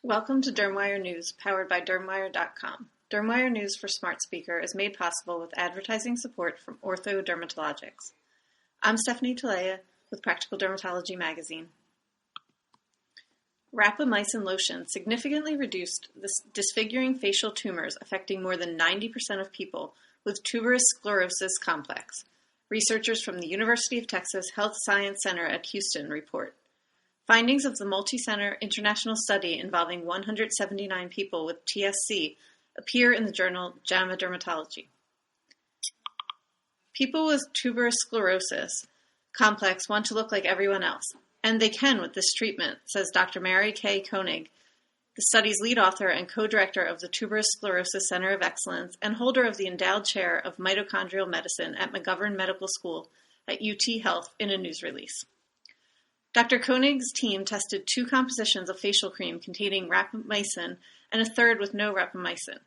Welcome to DermWire News, powered by DermWire.com. DermWire News for Smart Speaker is made possible with advertising support from Dermatology. I'm Stephanie Talea with Practical Dermatology magazine. Rapamycin lotion significantly reduced the disfiguring facial tumors affecting more than 90% of people with tuberous sclerosis complex. Researchers from the University of Texas Health Science Center at Houston report. Findings of the multi-center international study involving 179 people with TSC appear in the journal JAMA Dermatology. People with tuberous sclerosis complex want to look like everyone else, and they can with this treatment, says Dr. Mary Kay Koenig, the study's lead author and co-director of the Tuberous Sclerosis Center of Excellence and holder of the endowed chair of mitochondrial medicine at McGovern Medical School at UT Health in a news release. Dr. Koenig's team tested 2 compositions of facial cream containing rapamycin and a third with no rapamycin.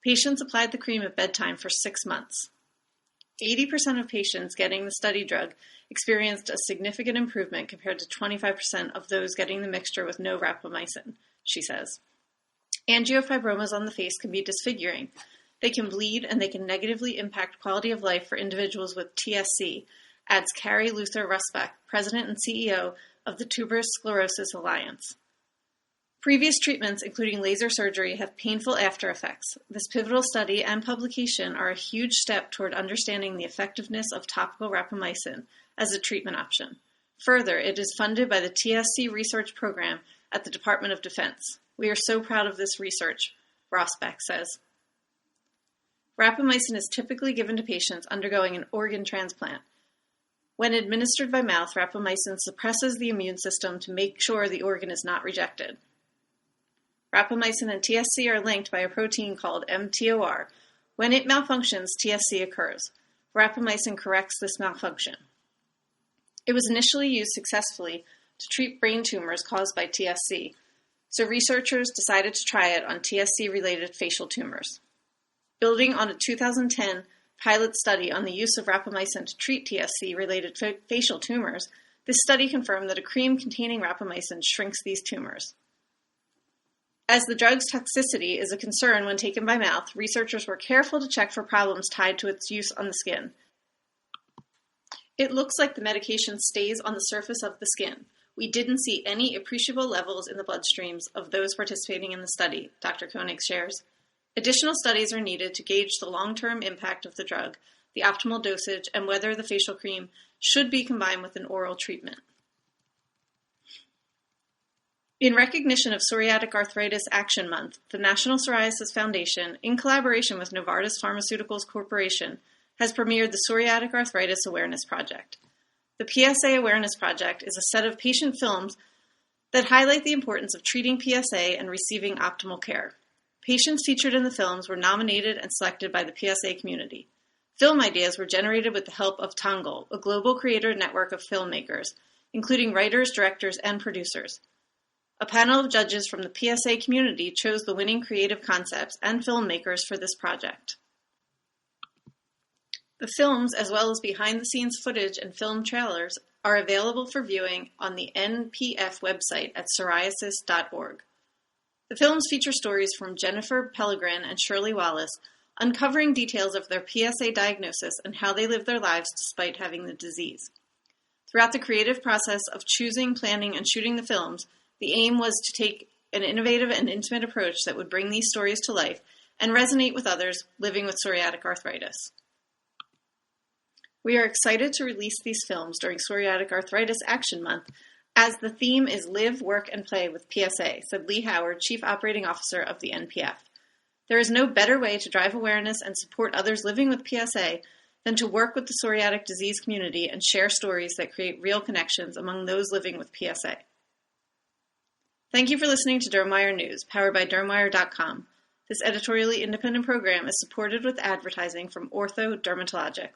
Patients applied the cream at bedtime for 6 months. 80% of patients getting the study drug experienced a significant improvement compared to 25% of those getting the mixture with no rapamycin, she says. Angiofibromas on the face can be disfiguring. They can bleed and they can negatively impact quality of life for individuals with TSC, adds Carrie Luther Rusbeck, President and CEO of the Tuberous Sclerosis Alliance. Previous treatments, including laser surgery, have painful after effects. This pivotal study and publication are a huge step toward understanding the effectiveness of topical rapamycin as a treatment option. Further, it is funded by the TSC Research Program at the Department of Defense. We are so proud of this research, Rusbeck says. Rapamycin is typically given to patients undergoing an organ transplant. When administered by mouth, rapamycin suppresses the immune system to make sure the organ is not rejected. Rapamycin and TSC are linked by a protein called mTOR. When it malfunctions, TSC occurs. Rapamycin corrects this malfunction. It was initially used successfully to treat brain tumors caused by TSC, so researchers decided to try it on TSC-related facial tumors. Building on a 2010 pilot study on the use of rapamycin to treat TSC-related facial tumors, this study confirmed that a cream containing rapamycin shrinks these tumors. As the drug's toxicity is a concern when taken by mouth, researchers were careful to check for problems tied to its use on the skin. It looks like the medication stays on the surface of the skin. We didn't see any appreciable levels in the bloodstreams of those participating in the study, Dr. Koenig shares. Additional studies are needed to gauge the long-term impact of the drug, the optimal dosage, and whether the facial cream should be combined with an oral treatment. In recognition of Psoriatic Arthritis Action Month, the National Psoriasis Foundation, in collaboration with Novartis Pharmaceuticals Corporation, has premiered the Psoriatic Arthritis Awareness Project. The PSA Awareness Project is a set of patient films that highlight the importance of treating PSA and receiving optimal care. Patients featured in the films were nominated and selected by the PSA community. Film ideas were generated with the help of Tongol, a global creator network of filmmakers, including writers, directors, and producers. A panel of judges from the PSA community chose the winning creative concepts and filmmakers for this project. The films, as well as behind-the-scenes footage and film trailers, are available for viewing on the NPF website at psoriasis.org. The films feature stories from Jennifer Pellegrin and Shirley Wallace, uncovering details of their PSA diagnosis and how they live their lives despite having the disease. Throughout the creative process of choosing, planning, and shooting the films, the aim was to take an innovative and intimate approach that would bring these stories to life and resonate with others living with psoriatic arthritis. We are excited to release these films during Psoriatic Arthritis Action Month, as the theme is Live, Work, and Play with PSA, said Lee Howard, Chief Operating Officer of the NPF. There is no better way to drive awareness and support others living with PSA than to work with the psoriatic disease community and share stories that create real connections among those living with PSA. Thank you for listening to DermWire News, powered by DermWire.com. This editorially independent program is supported with advertising from Dermatology.